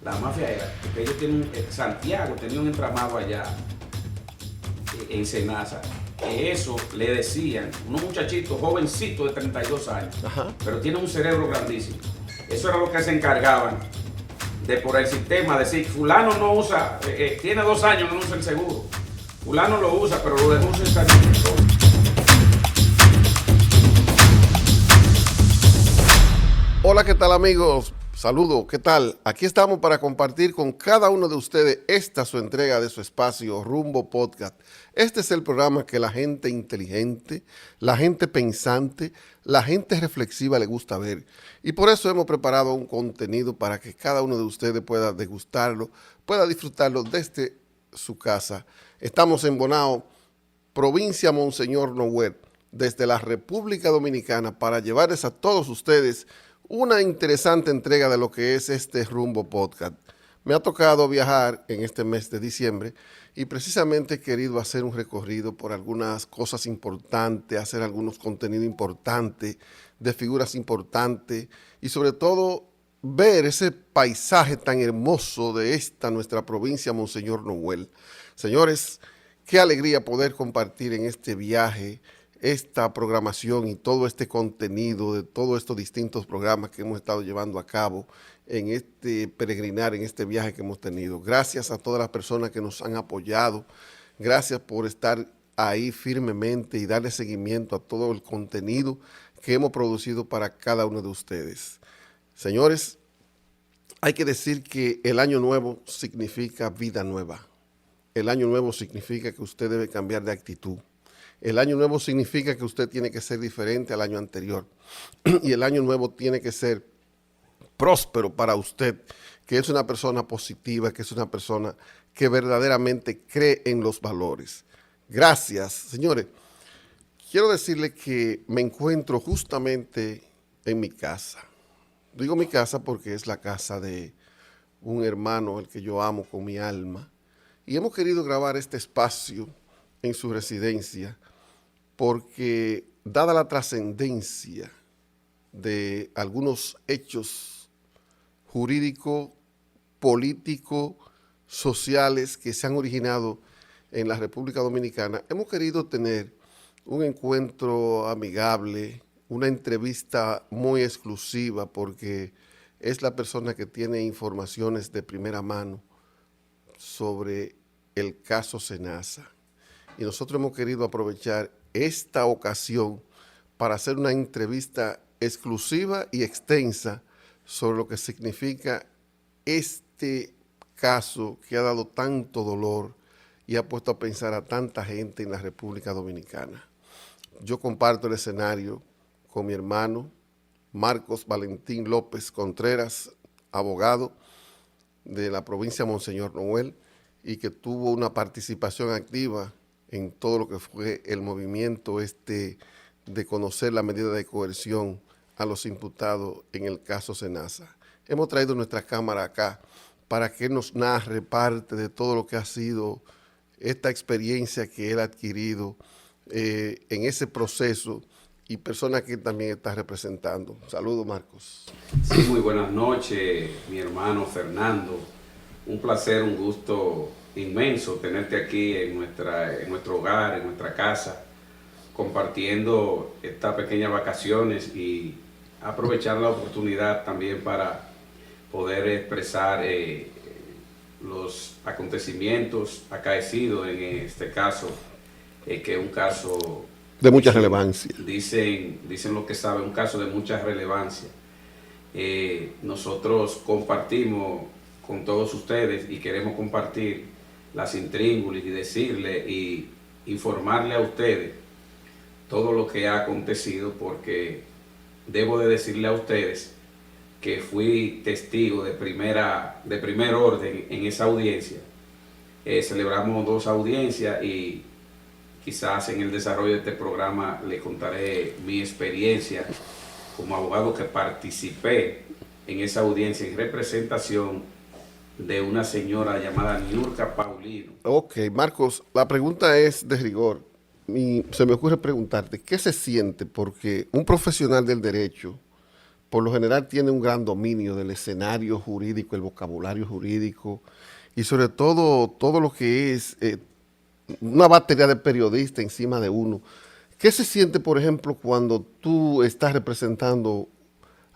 La mafia era, porque ellos tienen, Santiago tenía un entramado allá en Senasa, que eso le decían, unos muchachitos jovencitos de 32 años, Ajá. pero tienen un cerebro grandísimo. Eso era lo que se encargaban de por el sistema decir, fulano no usa, tiene 2 años, no usa el seguro. Fulano lo usa, pero lo dejó usar también. Hola, ¿qué tal amigos? Saludos, ¿qué tal? Aquí estamos para compartir con cada uno de ustedes esta su entrega de su espacio Rumbo Podcast. Este es el programa que la gente inteligente, la gente pensante, la gente reflexiva le gusta ver. Y por eso hemos preparado un contenido para que cada uno de ustedes pueda degustarlo, pueda disfrutarlo desde su casa. Estamos en Bonao, provincia Monseñor Noel, desde la República Dominicana, para llevarles a todos ustedes una interesante entrega de lo que es este Rumbo Podcast. Me ha tocado viajar en este mes de diciembre y precisamente he querido hacer un recorrido por algunas cosas importantes, hacer algunos contenidos importantes, de figuras importantes y sobre todo ver ese paisaje tan hermoso de esta nuestra provincia Monseñor Noel. Señores, qué alegría poder compartir en este viaje esta programación y todo este contenido de todos estos distintos programas que hemos estado llevando a cabo en este peregrinar, en este viaje que hemos tenido. Gracias a todas las personas que nos han apoyado. Gracias por estar ahí firmemente y darle seguimiento a todo el contenido que hemos producido para cada uno de ustedes. Señores, hay que decir que el año nuevo significa vida nueva. El año nuevo significa que usted debe cambiar de actitud. El año nuevo significa que usted tiene que ser diferente al año anterior. Y el año nuevo tiene que ser próspero para usted, que es una persona positiva, que es una persona que verdaderamente cree en los valores. Gracias, señores. Quiero decirle que me encuentro justamente en mi casa. Digo mi casa porque es la casa de un hermano, el que yo amo con mi alma. Y hemos querido grabar este espacio en su residencia porque, dada la trascendencia de algunos hechos jurídicos, políticos, sociales que se han originado en la República Dominicana, hemos querido tener un encuentro amigable, una entrevista muy exclusiva, porque es la persona que tiene informaciones de primera mano sobre el caso Senasa. Y nosotros hemos querido aprovechar esta ocasión para hacer una entrevista exclusiva y extensa sobre lo que significa este caso que ha dado tanto dolor y ha puesto a pensar a tanta gente en la República Dominicana. Yo comparto el escenario con mi hermano Marcos Valentín López Contreras, abogado de la provincia Monseñor Noel, y que tuvo una participación activa en todo lo que fue el movimiento de conocer la medida de coerción a los imputados en el caso Senasa. Hemos traído nuestra cámara acá para que nos narre parte de todo lo que ha sido esta experiencia que él ha adquirido en ese proceso y persona que él también está representando. Saludos, Marcos. Sí, muy buenas noches, mi hermano Fernando. Un placer, un gusto inmenso tenerte aquí en nuestro hogar, en nuestra casa, compartiendo estas pequeñas vacaciones y aprovechar la oportunidad también para poder expresar los acontecimientos acaecidos en este caso, que es un caso de mucha relevancia. Dicen lo que saben, un caso de mucha relevancia. Nosotros compartimos con todos ustedes y queremos compartir las intríngulis y decirle y informarle a ustedes todo lo que ha acontecido, porque debo de decirle a ustedes que fui testigo de primer orden en esa audiencia. Celebramos 2 audiencias y quizás en el desarrollo de este programa le contaré mi experiencia como abogado que participé en esa audiencia en representación de una señora llamada Niurka Paulino. Ok, Marcos, la pregunta es de rigor. Se me ocurre preguntarte, ¿qué se siente? Porque un profesional del derecho por lo general tiene un gran dominio del escenario jurídico, el vocabulario jurídico y sobre todo lo que es una batería de periodistas encima de uno. ¿Qué se siente, por ejemplo, cuando tú estás representando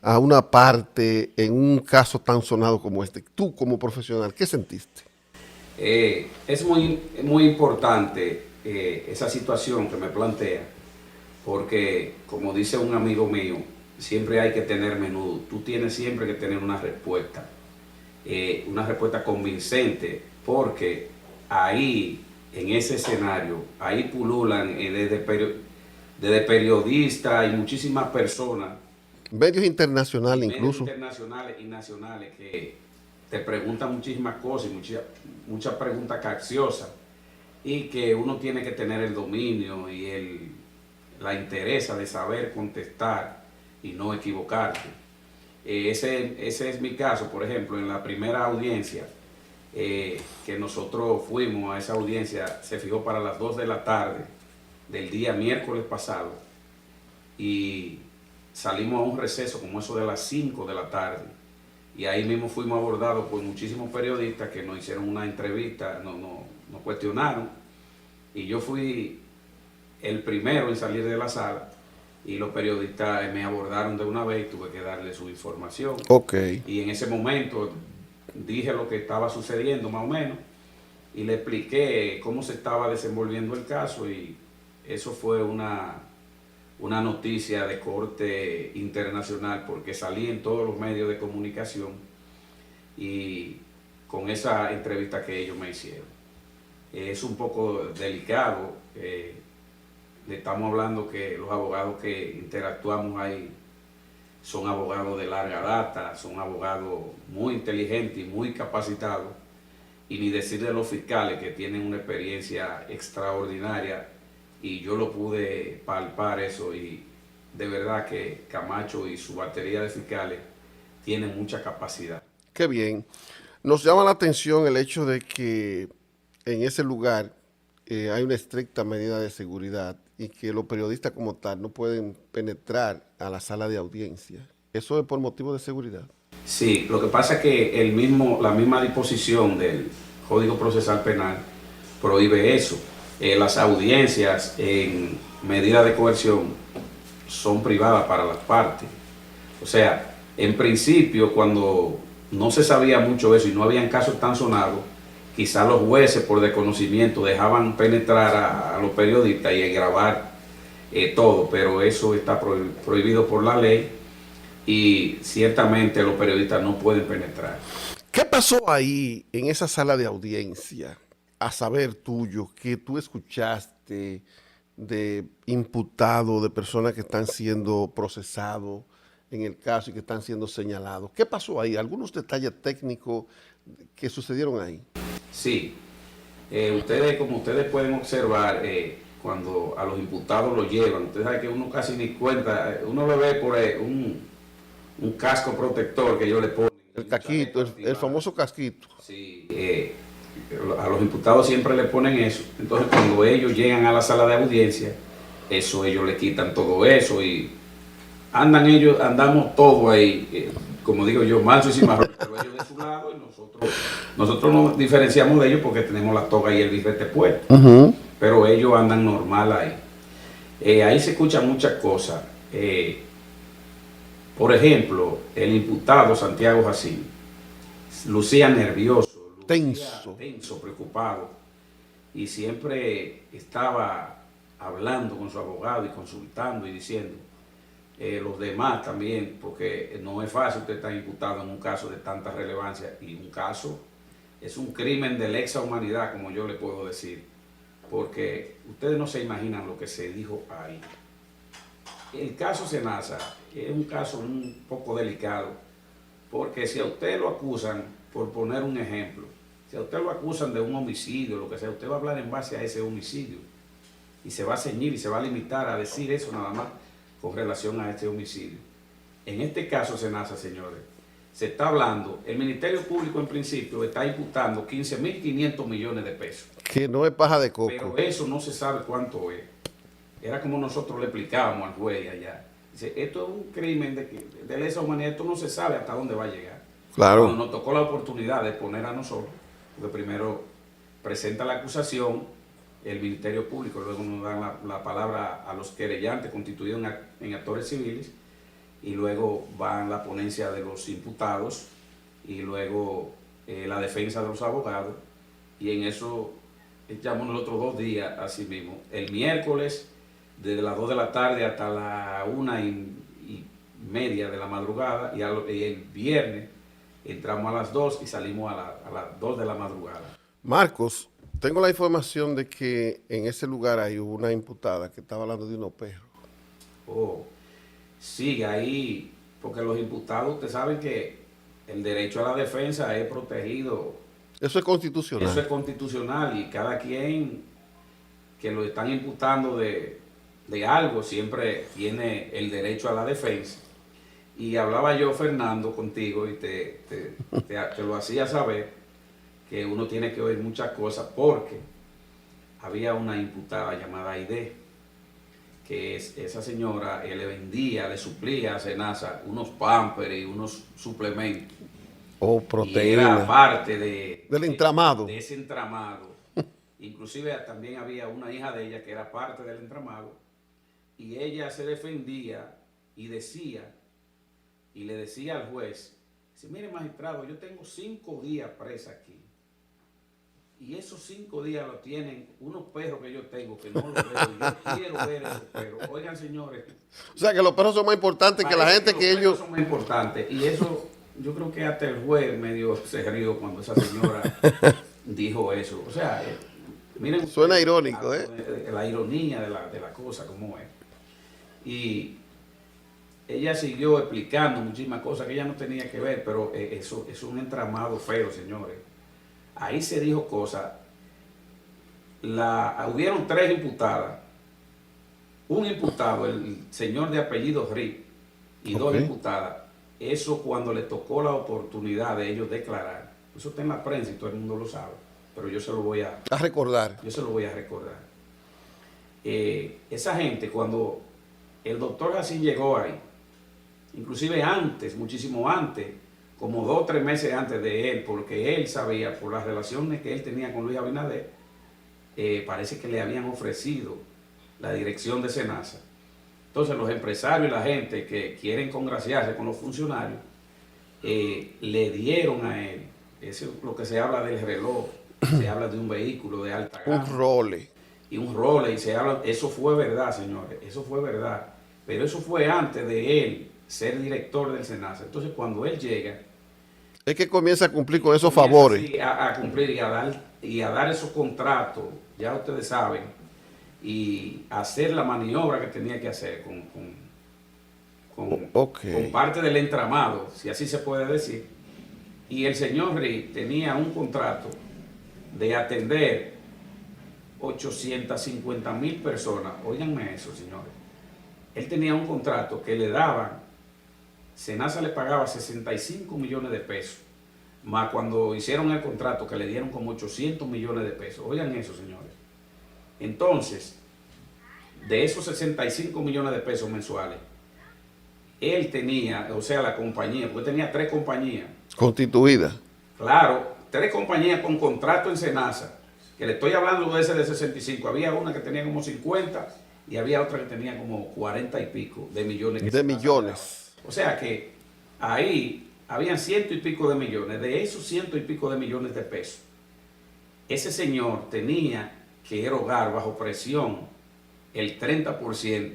a una parte en un caso tan sonado como este? Tú como profesional, ¿qué sentiste? Es muy importante esa situación que me plantea, porque como dice un amigo mío, siempre hay que tener menudo. Tú tienes siempre que tener una respuesta convincente, porque ahí, en ese escenario, ahí pululan desde periodistas y muchísimas personas, Medios internacionales medios incluso. internacionales y nacionales, que te preguntan muchísimas cosas y muchas preguntas capciosas, y que uno tiene que tener el dominio y la interesa de saber contestar y no equivocarte. Ese es mi caso, por ejemplo, en la primera audiencia que nosotros fuimos a esa audiencia, se fijó para las 2 de la tarde del día miércoles pasado, y salimos a un receso como eso de las 5 de la tarde, y ahí mismo fuimos abordados por muchísimos periodistas que nos hicieron una entrevista, nos cuestionaron, y yo fui el primero en salir de la sala, y los periodistas me abordaron de una vez y tuve que darle su información. Ok. Y en ese momento dije lo que estaba sucediendo más o menos, y le expliqué cómo se estaba desenvolviendo el caso, y eso fue una noticia de corte internacional, porque salí en todos los medios de comunicación y con esa entrevista que ellos me hicieron. Es un poco delicado, le estamos hablando que los abogados que interactuamos ahí son abogados de larga data, son abogados muy inteligentes y muy capacitados, y ni decir de los fiscales que tienen una experiencia extraordinaria, y yo lo pude palpar eso, y de verdad que Camacho y su batería de fiscales tienen mucha capacidad. Qué bien. Nos llama la atención el hecho de que en ese lugar hay una estricta medida de seguridad y que los periodistas como tal no pueden penetrar a la sala de audiencia. ¿Eso es por motivo de seguridad? Sí, lo que pasa es que la misma disposición del Código Procesal Penal prohíbe eso. Las audiencias en medida de coerción son privadas para las partes. O sea, en principio, cuando no se sabía mucho eso y no habían casos tan sonados, quizás los jueces por desconocimiento dejaban penetrar a los periodistas y grabar todo, pero eso está prohibido por la ley, y ciertamente los periodistas no pueden penetrar. ¿Qué pasó ahí en esa sala de audiencia, a saber tuyo, que tú escuchaste de imputados, de personas que están siendo procesados en el caso y que están siendo señalados? ¿Qué pasó ahí? ¿Algunos detalles técnicos que sucedieron ahí? Sí, como ustedes pueden observar, cuando a los imputados lo llevan, ustedes saben que uno casi ni cuenta, uno lo ve por un casco protector que ellos le ponen. El casquito, el famoso casquito. Sí, a los imputados siempre le ponen eso. Entonces, cuando ellos llegan a la sala de audiencia, ellos le quitan todo eso, y andamos todos ahí, como digo yo, mansos y cimarrones, pero ellos de su lado, y nosotros nos diferenciamos de ellos porque tenemos la toga y el bifete puesto, pero ellos andan normal ahí. Ahí se escuchan muchas cosas. Por ejemplo, el imputado Santiago Jacín lucía nervioso, Tenso, preocupado, y siempre estaba hablando con su abogado y consultando y diciendo. Los demás también, porque no es fácil usted estar imputado en un caso de tanta relevancia, y un caso es un crimen de lesa humanidad, como yo le puedo decir, porque ustedes no se imaginan lo que se dijo ahí. El caso Senasa es un caso un poco delicado, porque si a usted lo acusan, por poner un ejemplo, si a usted lo acusan de un homicidio, lo que sea, usted va a hablar en base a ese homicidio, y se va a ceñir y se va a limitar a decir eso nada más con relación a este homicidio. En este caso Senasa, señores, se está hablando, el Ministerio Público en principio está imputando 15.500 millones de pesos. que no es paja de coco. Pero eso no se sabe cuánto es. Era como nosotros le explicábamos al juez allá. Dice, esto es un crimen de lesa humanidad, esto no se sabe hasta dónde va a llegar. Claro. Cuando nos tocó la oportunidad de poner a nosotros, porque primero presenta la acusación el Ministerio Público, luego nos dan la palabra a los querellantes constituidos en actores civiles, y luego van la ponencia de los imputados, y luego la defensa de los abogados, y en eso echamos los otros 2 días así mismo. El miércoles, desde las 2 de la tarde hasta la 1:30 de la madrugada, y el viernes entramos a las 2 y salimos a las 2 de la madrugada. Marcos, tengo la información de que en ese lugar hay una imputada que estaba hablando de unos perros. Oh, sí, ahí, porque los imputados, ustedes saben que el derecho a la defensa es protegido. Eso es constitucional. Eso es constitucional, y cada quien que lo están imputando de algo siempre tiene el derecho a la defensa. Y hablaba yo, Fernando, contigo, y te lo hacía saber, que uno tiene que oír muchas cosas, porque había una imputada llamada Aide, que esa señora le vendía, le suplía a Senasa unos pampers y unos suplementos. O Y proteína. era parte del entramado. de ese entramado. Inclusive también había una hija de ella que era parte del entramado, y ella se defendía y le decía al juez, dice, mire magistrado, yo tengo 5 días presa aquí, y esos 5 días lo tienen unos perros que yo tengo que no los veo, y yo quiero ver esos perros. Oigan, señores, O sea que los perros son más importantes que la parece gente que los ellos... perros son más importantes, y eso yo creo que hasta el juez medio se rió cuando esa señora dijo eso. O sea, miren, Suena irónico, la ironía de la cosa, como es. Y ella siguió explicando muchísimas cosas que ella no tenía que ver, pero eso es un entramado feo, señores. Ahí se dijo cosas. Hubieron 3 imputadas. Un imputado, el señor de apellido Rick, y 2 imputadas. Eso cuando le tocó la oportunidad de ellos declarar. Eso está en la prensa y todo el mundo lo sabe, pero yo se lo voy a recordar. Yo se lo voy a recordar. Esa gente, cuando el doctor Jacín llegó ahí, inclusive antes, muchísimo antes, como 2 o 3 meses antes de él, porque él sabía, por las relaciones que él tenía con Luis Abinader, parece que le habían ofrecido la dirección de Senasa. Entonces los empresarios y la gente que quieren congraciarse con los funcionarios, le dieron a él, eso es lo que se habla del reloj, se habla de un vehículo de alta gama. Un role. Y un role, y se habla, eso fue verdad, señores, eso fue verdad. Pero eso fue antes de él ser director del Senasa. Entonces cuando él llega, es que comienza a cumplir con esos favores. Sí, a cumplir y a dar esos contratos, ya ustedes saben, y hacer la maniobra que tenía que hacer con parte del entramado, si así se puede decir. Y el señor Rick tenía un contrato de atender 850,000 personas. Óiganme eso, señores. Él tenía un contrato que le daban, Senasa le pagaba 65 millones de pesos, más cuando hicieron el contrato que le dieron como 800 millones de pesos. Oigan eso, señores. Entonces, de esos 65 millones de pesos mensuales, él tenía, o sea, la compañía, porque tenía 3 compañías. Constituidas. Claro, 3 compañías con contrato en Senasa, que le estoy hablando de ese de 65. Había una que tenía como 50 y había otra que tenía como 40 y pico de millones. De millones. O sea que ahí habían 100 y pico de millones. De esos 100 y pico de millones de pesos, ese señor tenía que erogar bajo presión el 30%,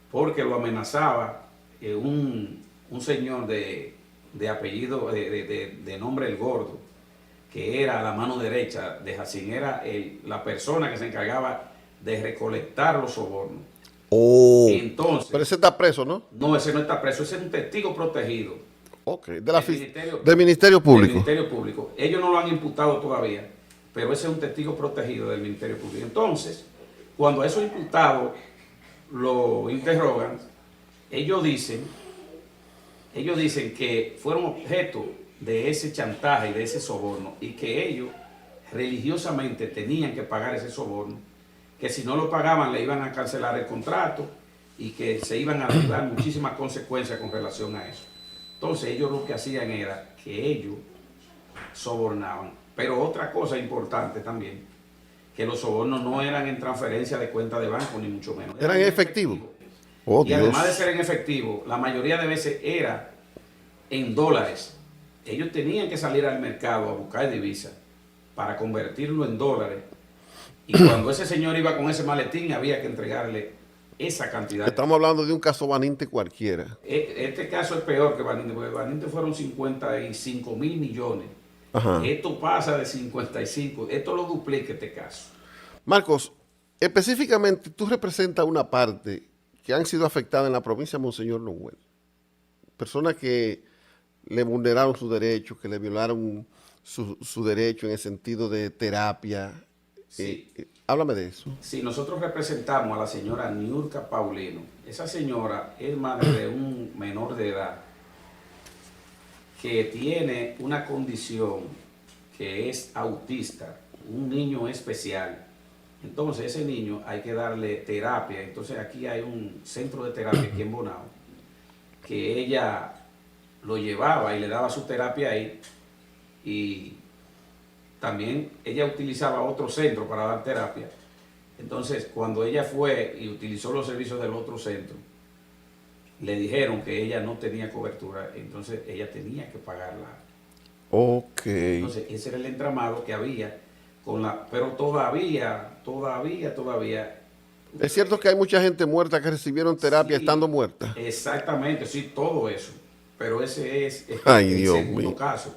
porque lo amenazaba un señor de apellido, de nombre El Gordo, que era la mano derecha de Jacín, era la persona que se encargaba de recolectar los sobornos. Entonces, pero ese está preso, ¿no? No, ese no está preso, ese es un testigo protegido. Del Ministerio Público. Del Ministerio Público. Ellos no lo han imputado todavía, pero ese es un testigo protegido del Ministerio Público. Entonces, cuando a esos imputados lo interrogan, ellos dicen que fueron objeto de ese chantaje y de ese soborno, y que ellos religiosamente tenían que pagar ese soborno, que si no lo pagaban le iban a cancelar el contrato y que se iban a dar muchísimas consecuencias con relación a eso. Entonces ellos lo que hacían era que ellos sobornaban. Pero otra cosa importante también, que los sobornos no eran en transferencia de cuenta de banco, ni mucho menos. ¿Eran en efectivo? Oh, y Dios. además de ser en efectivo, la mayoría de veces era en dólares. Ellos tenían que salir al mercado a buscar divisas para convertirlo en dólares. Y cuando ese señor iba con ese maletín, había que entregarle esa cantidad. Estamos hablando de un caso Baninte cualquiera. Este caso es peor que Baninte, porque Baninte fueron 55 mil millones. Ajá. Esto pasa de 55, esto lo duplica este caso. Marcos, específicamente tú representas una parte que han sido afectadas en la provincia de Monseñor Noel. Personas que le vulneraron sus derechos, que le violaron su derecho en el sentido de terapia. Sí. Háblame de eso. Sí, nosotros representamos a la señora Niurka Paulino. Esa señora es madre de un menor de edad que tiene una condición que es autista, un niño especial. Entonces ese niño hay que darle terapia. Entonces aquí hay un centro de terapia aquí en Bonao, que ella lo llevaba y le daba su terapia ahí, y también ella utilizaba otro centro para dar terapia. Entonces cuando ella fue y utilizó los servicios del otro centro, le dijeron que ella no tenía cobertura, entonces ella tenía que pagarla. Ok. Entonces ese era el entramado que había pero todavía. Es cierto que hay mucha gente muerta que recibieron terapia Sí, estando muerta. Exactamente, sí, todo eso. Pero ese es Ay, el Dios segundo mío. caso.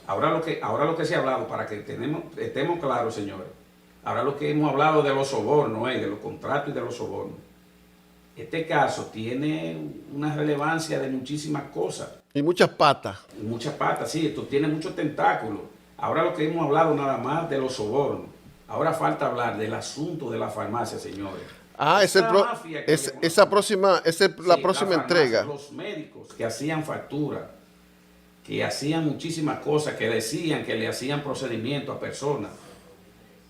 Ahora lo que se ha hablado, para que estemos claros, señores. Ahora lo que hemos hablado de los sobornos, de los contratos y de los sobornos. Este caso tiene una relevancia de muchísimas cosas. Y muchas patas. Muchas patas, sí, esto tiene muchos tentáculos. Ahora lo que hemos hablado nada más de los sobornos. Ahora falta hablar del asunto de la farmacia, señores. Ah, Esa mafia que le esa próxima, esa es la Sí, próxima farmacia, entrega. Los médicos que hacían factura, que hacían muchísimas cosas, que decían que le hacían procedimiento a personas.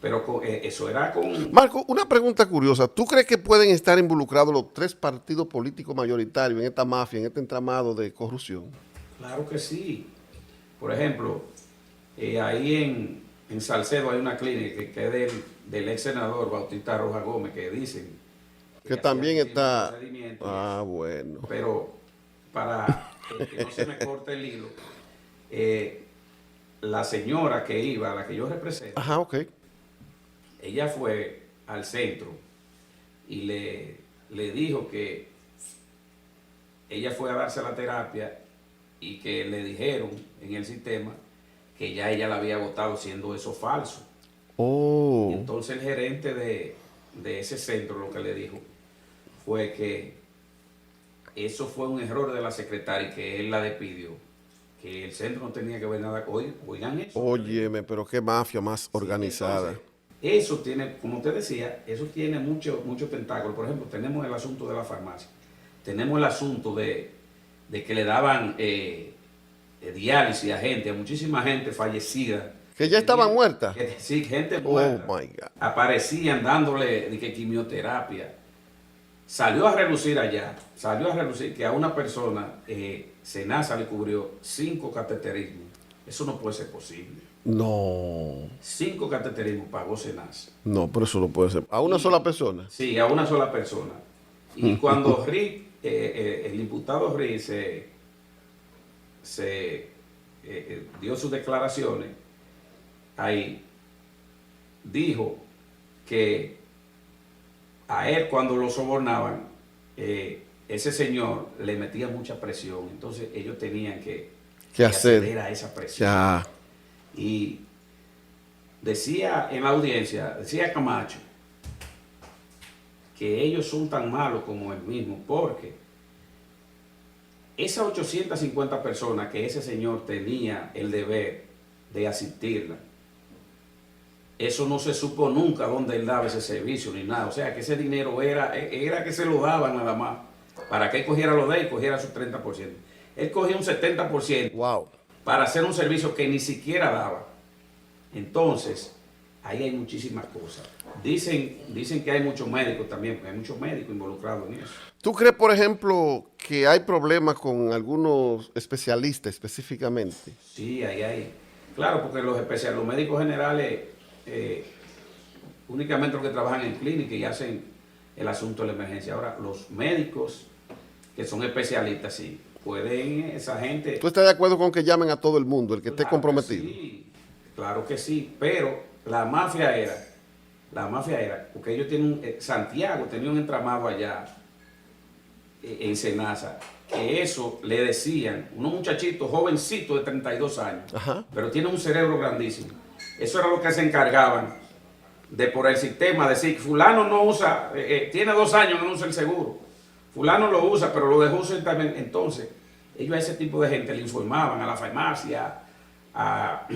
Pero eso era con... Marco, una pregunta curiosa. ¿Tú crees que pueden estar involucrados los tres partidos políticos mayoritarios en esta mafia, en este entramado de corrupción? Claro que sí. Por ejemplo, ahí en Salcedo hay una clínica que es del ex senador Bautista Roja Gómez, que dicen Que hacía también está... procedimientos. Ah, bueno. Pero para que no se me corte el hilo, la señora que iba, la que yo represento, Ajá, ok. ella fue al centro y le dijo que ella fue a darse la terapia y que le dijeron en el sistema que ya ella la había agotado, siendo eso falso. Oh. Y entonces el gerente de ese centro lo que le dijo fue que eso fue un error de la secretaria y que él la despidió, que el centro no tenía que ver nada con... Oigan eso. Óyeme, pero qué mafia más organizada. Entonces, eso tiene, como usted decía, eso tiene mucho tentáculo. Por ejemplo, tenemos el asunto de la farmacia. Tenemos el asunto de que le daban diálisis a muchísima gente fallecida. Que ya estaban muertas. Sí, gente Oh, muerta. my God. Aparecían dándole quimioterapia. Salió a relucir que a una persona Senasa le cubrió 5 cateterismos. Eso no puede ser posible. No. 5 cateterismos pagó Senasa. No, pero eso no puede ser. ¿A una sola persona? Sí, a una sola persona. Y cuando Rick, el imputado Rick dio sus declaraciones, ahí dijo que a él cuando lo sobornaban, ese señor le metía mucha presión. Entonces ellos tenían que acceder a esa presión. Ya. Y decía en la audiencia, decía Camacho, que ellos son tan malos como él mismo, porque esas 850 personas que ese señor tenía el deber de asistirla, eso no se supo nunca dónde él daba ese servicio ni nada. O sea, que ese dinero era que se lo daban nada más, para que él cogiera lo de él y cogiera su 30%. Él cogía un 70%. Wow. Para hacer un servicio que ni siquiera daba. Entonces, ahí hay muchísimas cosas. Dicen que hay muchos médicos también, porque hay muchos médicos involucrados en eso. ¿Tú crees, por ejemplo, que hay problemas con algunos especialistas específicamente? Sí, ahí hay. Claro, porque los médicos generales eh, únicamente los que trabajan en clínica y hacen el asunto de la emergencia. Ahora, los médicos que son especialistas, sí, pueden esa gente... ¿Tú estás de acuerdo con que llamen a todo el mundo, el que esté Claro comprometido? sí, claro que sí, pero la mafia era, porque ellos tienen, Santiago tenía un entramado allá en Senasa, que eso le decían, unos muchachitos jovencitos de 32 años, Ajá. pero tienen un cerebro grandísimo. Eso era lo que se encargaban de por el sistema decir, fulano no usa, tiene 2 años que no usa el seguro, fulano lo usa, pero lo dejó usar también. Entonces, ellos a ese tipo de gente le informaban a la farmacia, a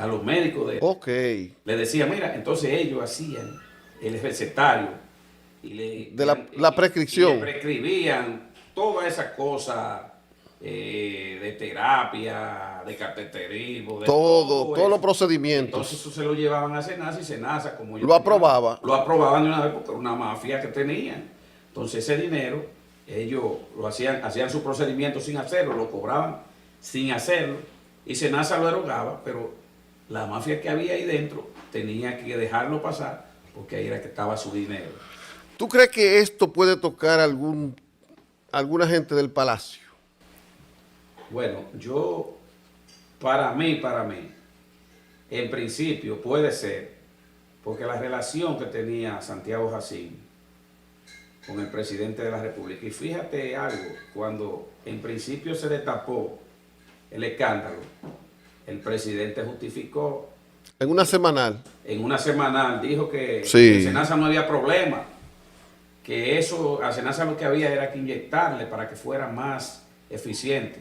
los médicos, Ok. le decían, mira, entonces ellos hacían el recetario y De la prescripción. y le prescribían todas esas cosas de terapia, de cateterismo, de Todos los eso. procedimientos. Entonces eso se lo llevaban a Senasa y Senasa, como ellos Lo aprobaba. lo aprobaban de una vez porque era una mafia que tenían. Entonces ese dinero, ellos hacían su procedimiento sin hacerlo, lo cobraban sin hacerlo y Senasa lo erogaba, pero la mafia que había ahí dentro tenía que dejarlo pasar porque ahí era que estaba su dinero. ¿Tú crees que esto puede tocar alguna gente del palacio? Bueno, para mí, en principio puede ser, porque la relación que tenía Santiago Jacín con el presidente de la República, y fíjate algo, cuando en principio se destapó el escándalo, el presidente justificó En una semanal. en una semanal, dijo que Sí. en Senasa no había problema, que eso, a Senasa lo que había era que inyectarle para que fuera más eficiente.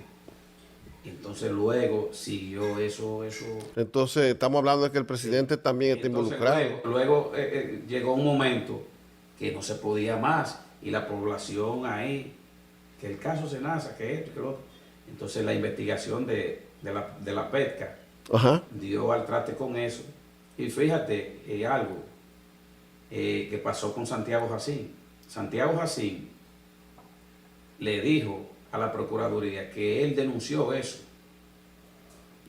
Entonces luego siguió eso. Entonces estamos hablando de que el presidente también está Entonces, involucrado. luego llegó un momento que no se podía más y la población ahí, que el caso Senasa, que esto, que lo otro. Entonces la investigación de la pesca Ajá. dio al traste con eso. Y fíjate algo que pasó con Santiago Jacín. Santiago Jacín le dijo a la Procuraduría que él denunció eso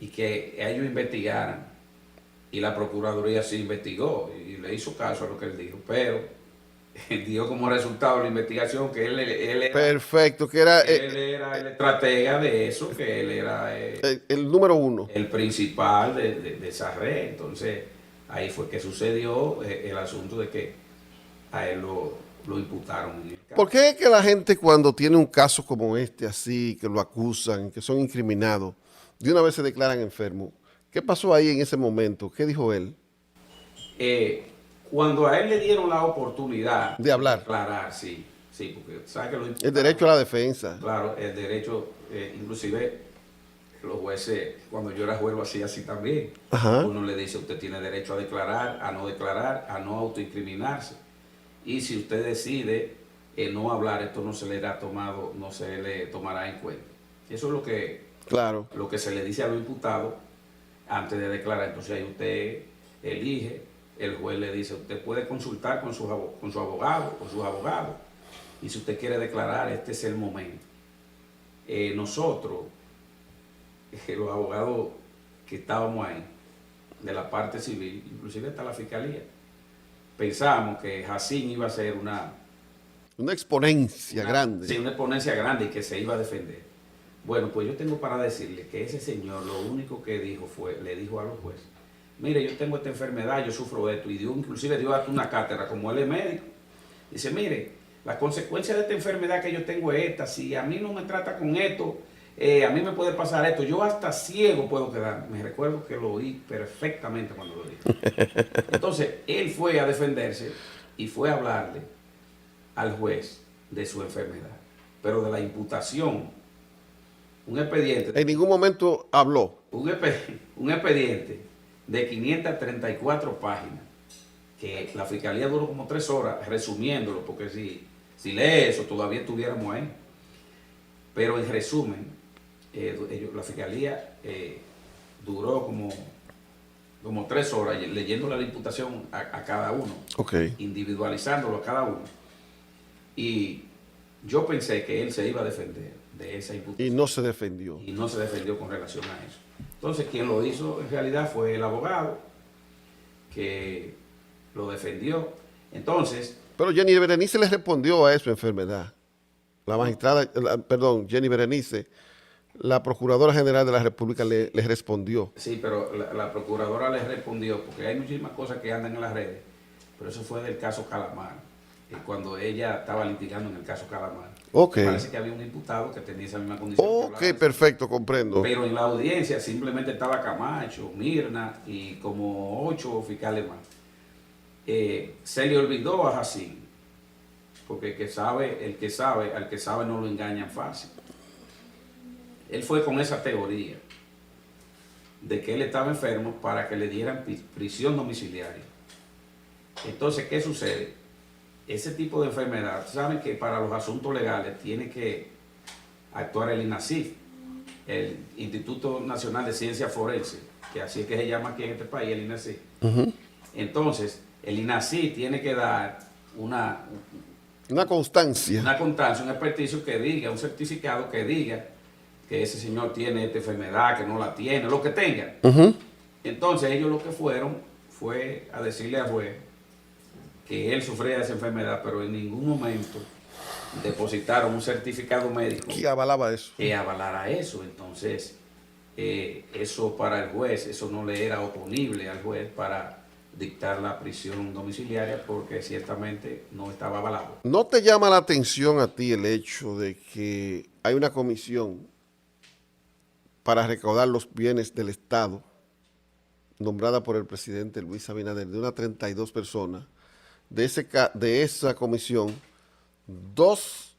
y que ellos investigaran. Y la Procuraduría sí investigó y le hizo caso a lo que él dijo, pero dio como resultado de la investigación que él era, Perfecto, que era él era el estratega de eso, que él era el número uno. el principal de esa red. Entonces ahí fue que sucedió el asunto de que a él lo imputaron en el caso. ¿Por qué es que la gente cuando tiene un caso como este, así, que lo acusan, que son incriminados, de una vez se declaran enfermos? ¿Qué pasó ahí en ese momento? ¿Qué dijo él? Cuando a él le dieron la oportunidad De hablar. declarar, sí, porque sabe que lo El imputaron. derecho a la defensa. Claro, el derecho, inclusive los jueces, cuando yo era juez lo hacía así también. Ajá. Uno le dice, usted tiene derecho a declarar, a no autoincriminarse. Y si usted decide no hablar, esto no se le tomará en cuenta. Eso es Claro. lo que se le dice a los imputados antes de declarar. Entonces ahí usted elige, el juez le dice, usted puede consultar con su abogado, con sus abogados, y si usted quiere declarar, este es el momento. Nosotros, los abogados que estábamos ahí, de la parte civil, inclusive hasta la fiscalía, pensamos que Jacín iba a ser una exponencia grande. Sí, una exponencia grande y que se iba a defender. Bueno, pues yo tengo para decirle que ese señor lo único que le dijo a los jueces, mire, yo tengo esta enfermedad, yo sufro de esto, y inclusive dio hasta una cátedra, como él es médico. Dice, mire, la consecuencia de esta enfermedad que yo tengo es esta, si a mí no me trata con esto, a mí me puede pasar esto, yo hasta ciego puedo quedar. Me recuerdo que lo oí perfectamente cuando lo dijo. Entonces, él fue a defenderse y fue a hablarle al juez de su enfermedad, pero de la imputación, un expediente. En ningún momento habló. Un expediente de 534 páginas, que la fiscalía duró como 3 horas resumiéndolo, porque si lee eso todavía estuviéramos ahí. Pero en resumen, la fiscalía duró como como 3 horas leyendo la imputación a cada uno, individualizándolo a cada uno. Y yo pensé que él se iba a defender de esa imputación. Y no se defendió. Y no se defendió con relación a eso. Entonces, quien lo hizo en realidad fue el abogado que lo defendió. Entonces... Pero Jenny Berenice le respondió a su enfermedad. La magistrada, Jenny Berenice, la Procuradora General de la República le respondió. Sí, pero la Procuradora le respondió, porque hay muchísimas cosas que andan en las redes, pero eso fue del caso Calamar, cuando ella estaba litigando en el caso Calamar. Parece que había un imputado que tenía esa misma condición. Perfecto, comprendo. Pero en la audiencia simplemente estaba Camacho, Mirna y como 8 fiscales más. Se le olvidó a Jacín, porque al que sabe no lo engañan fácil. Él fue con esa teoría de que él estaba enfermo para que le dieran prisión domiciliaria. Entonces, ¿qué sucede? Ese tipo de enfermedad, saben que para los asuntos legales tiene que actuar el INACIF, el Instituto Nacional de Ciencia Forense, que así es que se llama aquí en este país, el INACIF. Entonces, el INACIF tiene que dar una constancia. Un experticio que diga, un certificado que diga que ese señor tiene esta enfermedad, que no la tiene, lo que tenga. Entonces ellos lo que fueron fue a decirle al juez que él sufría de esa enfermedad, pero en ningún momento depositaron un certificado médico que avalaba eso. Que avalara eso. Entonces, eso para el juez, eso no le era oponible al juez para dictar la prisión domiciliaria, porque ciertamente no estaba avalado. ¿No te llama la atención a ti el hecho de que hay una comisión para recaudar los bienes del Estado, nombrada por el presidente Luis Abinader, de unas 32 personas? De esa comisión, 2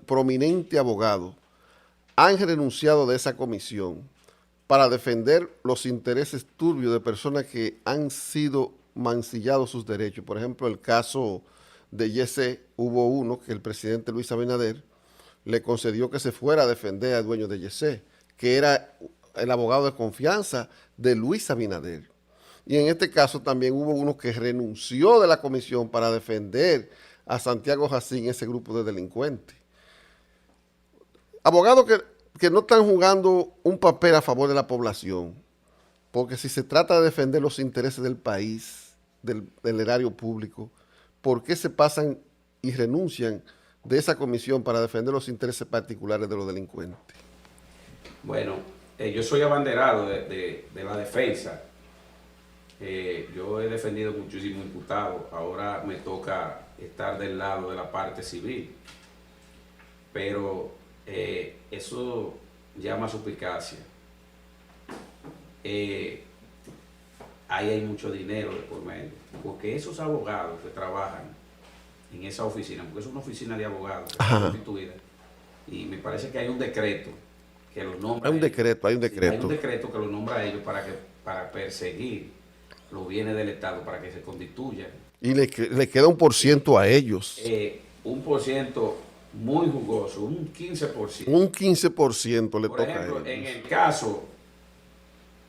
prominentes abogados han renunciado de esa comisión para defender los intereses turbios de personas que han sido mancillados sus derechos. Por ejemplo, el caso de Yesé, hubo uno que el presidente Luis Abinader le concedió que se fuera a defender al dueño de Yesé, que era el abogado de confianza de Luis Abinader. Y en este caso también hubo uno que renunció de la comisión para defender a Santiago Jacín, ese grupo de delincuentes. Abogados que no están jugando un papel a favor de la población, porque si se trata de defender los intereses del país, del erario público, ¿por qué se pasan y renuncian de esa comisión para defender los intereses particulares de los delincuentes? Bueno, yo soy abanderado de la defensa. Yo he defendido muchísimos imputados, ahora me toca estar del lado de la parte civil, pero eso llama suspicacia. Ahí hay mucho dinero de por medio, porque esos abogados que trabajan en esa oficina, porque es una oficina de abogados constituida, y me parece que hay un decreto que los nombra. Hay un decreto. Hay un decreto que los nombra a ellos para perseguir los bienes del Estado, para que se constituyan. Y le queda 1% a ellos. 1% muy jugoso, un 15%. Un 15% le por toca ejemplo, a ellos.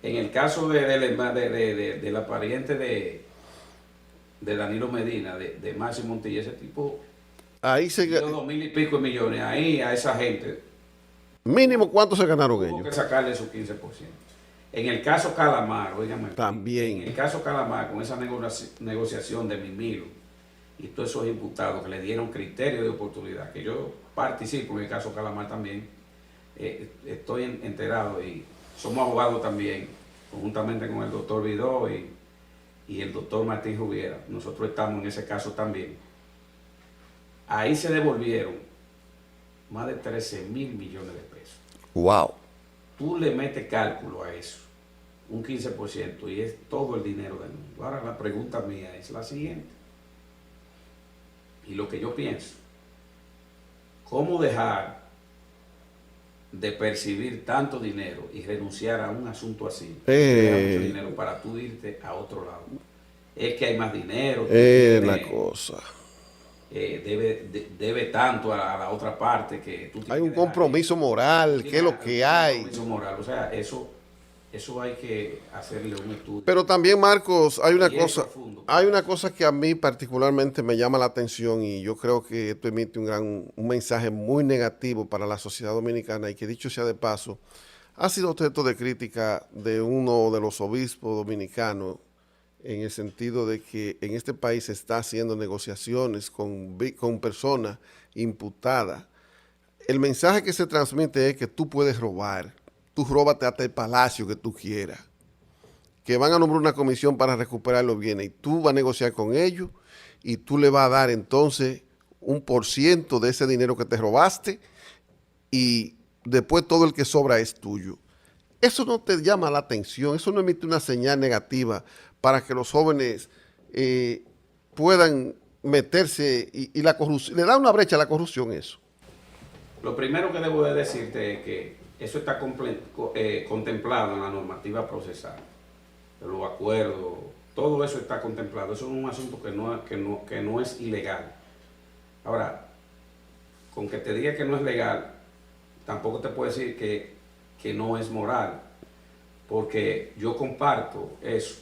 En el caso de la pariente de Danilo Medina, de Máximo Montilla, ese tipo ahí se dio 2,000 y pico millones ahí a esa gente. Mínimo, ¿cuánto se ganaron ellos? Tuvo que sacarle su 15%. En el caso Calamar, óigame, también. En el caso Calamar, con esa negociación de Mimilo y todos esos imputados que le dieron criterio de oportunidad, que yo participo en el caso Calamar también, estoy enterado y somos abogados también, conjuntamente con el doctor Vidó y el doctor Martín Rubiera. Nosotros estamos en ese caso también. Ahí se devolvieron más de 13,000 millones de pesos. ¡Wow! Tú le metes cálculo a eso, un 15%, y es todo el dinero del mundo. Ahora la pregunta mía es la siguiente, y lo que yo pienso: ¿cómo dejar de percibir tanto dinero y renunciar a un asunto así? Mucho dinero para tú irte a otro lado. Es que hay más dinero. La cosa. Debe tanto a la otra parte que tú hay un compromiso moral, ¿qué es lo que hay? Un compromiso moral, o sea, eso eso hay que hacerle un estudio. Pero también, Marcos, Profundo. hay una cosa que a mí particularmente me llama la atención y yo creo que esto emite un mensaje muy negativo para la sociedad dominicana y que, dicho sea de paso, ha sido objeto de crítica de uno de los obispos dominicanos, en el sentido de que en este país se está haciendo negociaciones con personas imputadas. El mensaje que se transmite es que tú puedes robar, tú róbate hasta el palacio que tú quieras, que van a nombrar una comisión para recuperar los bienes y tú vas a negociar con ellos y tú le vas a dar entonces 1% de ese dinero que te robaste y después todo el que sobra es tuyo. Eso no te llama la atención, eso no emite una señal negativa para que los jóvenes puedan meterse y la corrupción, le da una brecha a la corrupción eso. Lo primero que debo de decirte es que eso está contemplado en la normativa procesal, de los acuerdos, todo eso está contemplado. Eso es un asunto que no es ilegal. Ahora, con que te diga que no es legal, tampoco te puedo decir que no es moral, porque yo comparto eso.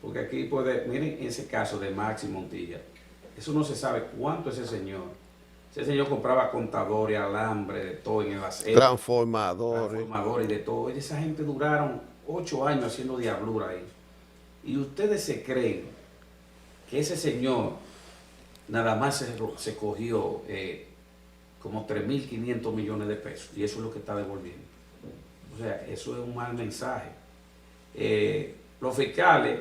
Porque aquí miren ese caso de Maxi Montilla, eso no se sabe cuánto ese señor compraba contadores, alambre, de todo en el acero. Transformadores y de todo. Y esa gente duraron 8 años haciendo diablura ahí. Y ustedes se creen que ese señor nada más se cogió como 3.500 millones de pesos. Y eso es lo que está devolviendo. O sea, eso es un mal mensaje. Los fiscales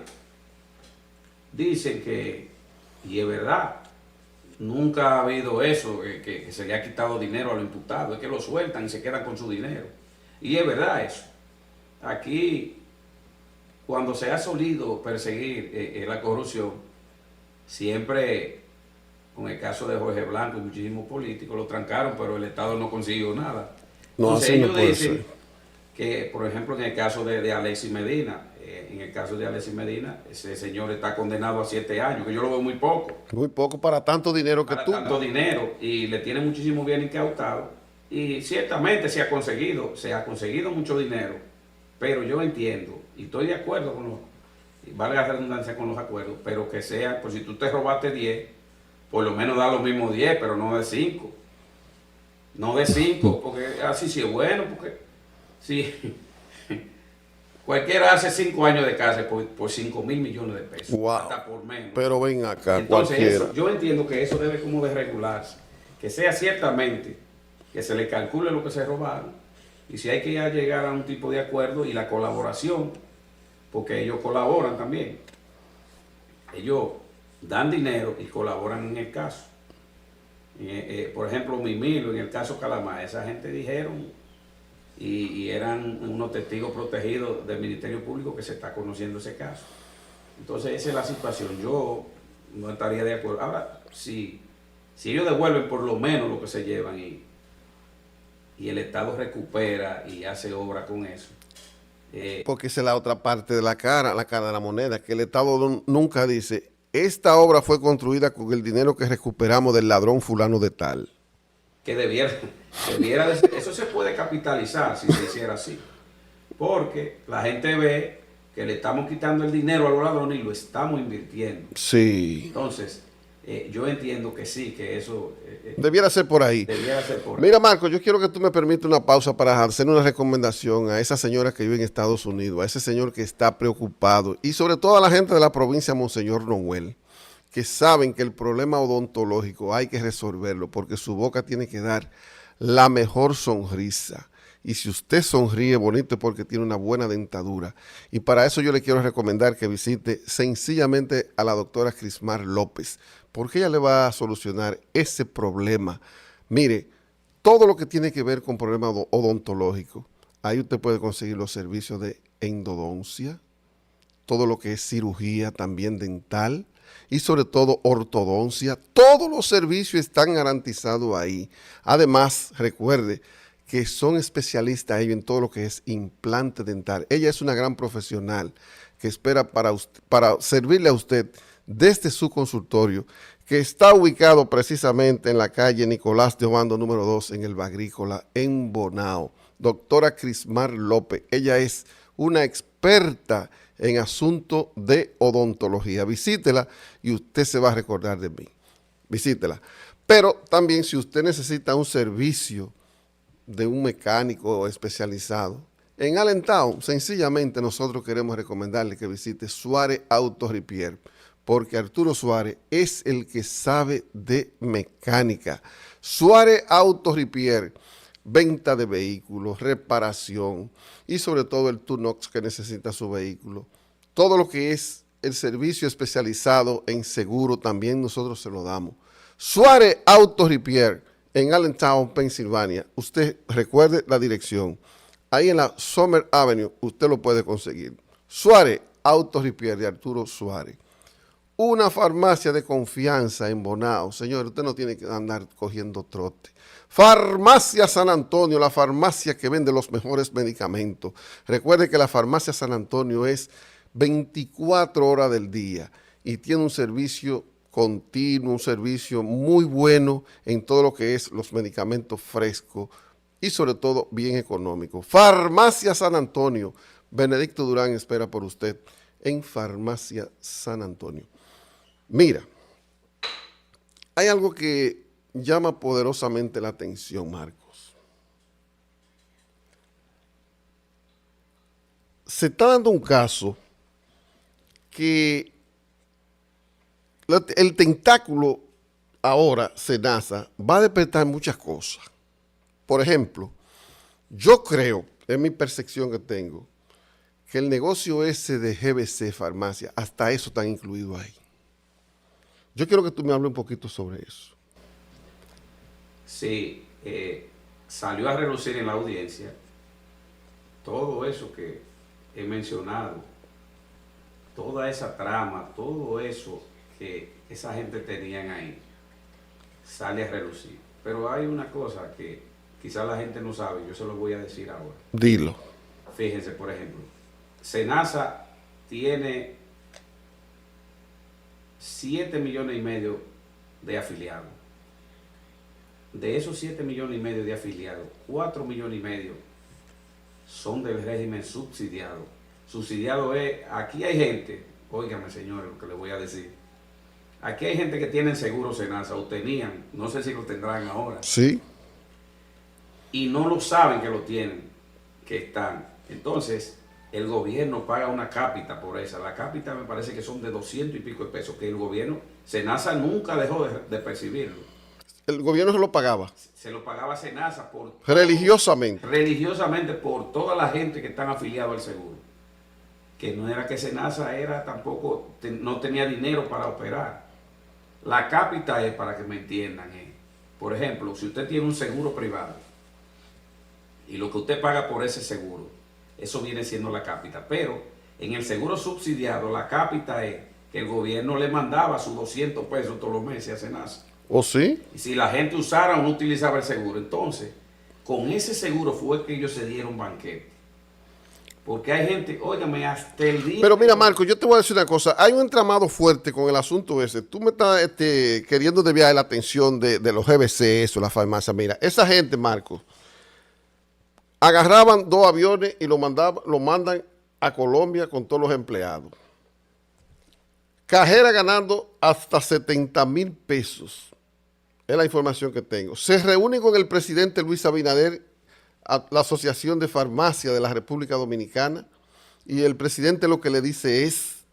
dicen que, y es verdad, nunca ha habido eso, que se le ha quitado dinero a los imputados, es que lo sueltan y se quedan con su dinero. Y es verdad eso. Aquí, cuando se ha solido perseguir la corrupción, siempre, con el caso de Jorge Blanco y muchísimos políticos, lo trancaron, pero el Estado no consiguió nada. Entonces ellos dicen que, por ejemplo, en el caso de Alexis Medina, ese señor está condenado a 7 años, que yo lo veo muy poco. Muy poco para tanto dinero que tú. Para tanto dinero, y le tiene muchísimo bien incautado. Y ciertamente se ha conseguido mucho dinero, pero yo entiendo, y estoy de acuerdo vale la redundancia con los acuerdos, pero que sea, pues si tú te robaste 10, por lo menos da los mismos 10, pero no de 5. No de 5, porque así sí es bueno, porque sí. Cualquiera hace 5 años de cárcel por 5.000 millones de pesos, wow, hasta por menos. Pero ven acá, entonces eso, yo entiendo que eso debe como de regularse, que sea ciertamente que se le calcule lo que se robaron, y si hay que llegar a un tipo de acuerdo y la colaboración, porque ellos colaboran también, ellos dan dinero y colaboran en el caso. Por ejemplo, Mimilo, en el caso Calamar, esa gente dijeron, y eran unos testigos protegidos del Ministerio Público, que se está conociendo ese caso. Entonces esa es la situación. Yo no estaría de acuerdo. Ahora, si ellos devuelven por lo menos lo que se llevan y el Estado recupera y hace obra con eso. Porque esa es la otra parte de la cara de la moneda, que el Estado nunca dice, esta obra fue construida con el dinero que recuperamos del ladrón fulano de tal. Que debiera eso se puede capitalizar si se hiciera así, porque la gente ve que le estamos quitando el dinero a los ladrones y lo estamos invirtiendo. Sí. Entonces, yo entiendo que sí, que eso debiera ser por ahí. Mira, Marco, yo quiero que tú me permitas una pausa para hacer una recomendación a esa señora que vive en Estados Unidos, a ese señor que está preocupado y sobre todo a la gente de la provincia de Monseñor Noel, que saben que el problema odontológico hay que resolverlo porque su boca tiene que dar la mejor sonrisa. Y si usted sonríe bonito es porque tiene una buena dentadura. Y para eso yo le quiero recomendar que visite sencillamente a la doctora Crismar López, porque ella le va a solucionar ese problema. Mire, todo lo que tiene que ver con problemas odontológicos, ahí usted puede conseguir los servicios de endodoncia, todo lo que es cirugía también dental, y sobre todo ortodoncia. Todos los servicios están garantizados ahí. Además, recuerde que son especialistas ellos en todo lo que es implante dental. Ella es una gran profesional que espera para servirle a usted desde su consultorio, que está ubicado precisamente en la calle Nicolás de Obando número 2 en el Bagrícola, en Bonao. Doctora Crismar López, ella es una experta en asuntos de odontología. Visítela y usted se va a recordar de mí. Visítela. Pero también si usted necesita un servicio de un mecánico especializado, en Allentown, sencillamente nosotros queremos recomendarle que visite Suárez Auto Repair, porque Arturo Suárez es el que sabe de mecánica. Suárez Auto Repair, venta de vehículos, reparación y sobre todo el Tunox que necesita su vehículo. Todo lo que es el servicio especializado en seguro también nosotros se lo damos. Suárez Auto Repair en Allentown, Pensilvania. Usted recuerde la dirección. Ahí en la Summer Avenue usted lo puede conseguir. Suárez Auto Repair de Arturo Suárez. Una farmacia de confianza en Bonao. Señor, usted no tiene que andar cogiendo trote. Farmacia San Antonio, la farmacia que vende los mejores medicamentos. Recuerde que la Farmacia San Antonio es 24 horas del día y tiene un servicio continuo, un servicio muy bueno en todo lo que es los medicamentos frescos y sobre todo bien económico. Farmacia San Antonio. Benedicto Durán espera por usted en Farmacia San Antonio. Mira, hay algo que llama poderosamente la atención, Marcos. Se está dando un caso que el tentáculo ahora, SENASA, va a despertar muchas cosas. Por ejemplo, yo creo, en mi percepción que tengo, que el negocio ese de GBC Farmacia, hasta eso está incluido ahí. Yo quiero que tú me hables un poquito sobre eso. Sí, salió a relucir en la audiencia todo eso que he mencionado, toda esa trama, todo eso que esa gente tenían ahí, sale a relucir. Pero hay una cosa que quizás la gente no sabe, yo se lo voy a decir ahora. Dilo. Fíjense, por ejemplo, SENASA tiene 7,5 millones de afiliados. De esos 7,5 millones de afiliados, 4,5 millones son del régimen subsidiado. Subsidiado es, aquí hay gente, óigame señores lo que les voy a decir, aquí hay gente que tienen seguro SENASA o tenían, no sé si lo tendrán ahora. Sí. Y no lo saben que lo tienen, que están. Entonces, el gobierno paga una cápita por esa. La cápita me parece que son de 200 y pico de pesos, que el gobierno, SENASA nunca dejó de percibirlo. El gobierno se lo pagaba. Se lo pagaba SENASA por... Religiosamente. Religiosamente por toda la gente que están afiliados al seguro. Que no era que SENASA era tampoco, no tenía dinero para operar. La cápita es, para que me entiendan, por ejemplo, si usted tiene un seguro privado y lo que usted paga por ese seguro, eso viene siendo la cápita. Pero en el seguro subsidiado, la cápita es que el gobierno le mandaba sus 200 pesos todos los meses a SENASA. ¿O sí? Y si la gente usara o no utilizaba el seguro, entonces, con ese seguro fue que ellos se dieron banquete. Porque hay gente, óigame, hasta el día... Pero mira, Marco, yo te voy a decir una cosa. Hay un entramado fuerte con el asunto ese. Tú me estás queriendo desviar la atención de los GBC, eso, la farmacia. Mira, esa gente, Marco, agarraban 2 aviones y lo mandan a Colombia con todos los empleados. Cajera ganando hasta 70,000 pesos. Es la información que tengo. Se reúnen con el presidente Luis Abinader, a la Asociación de Farmacia de la República Dominicana, y el presidente lo que le dice es,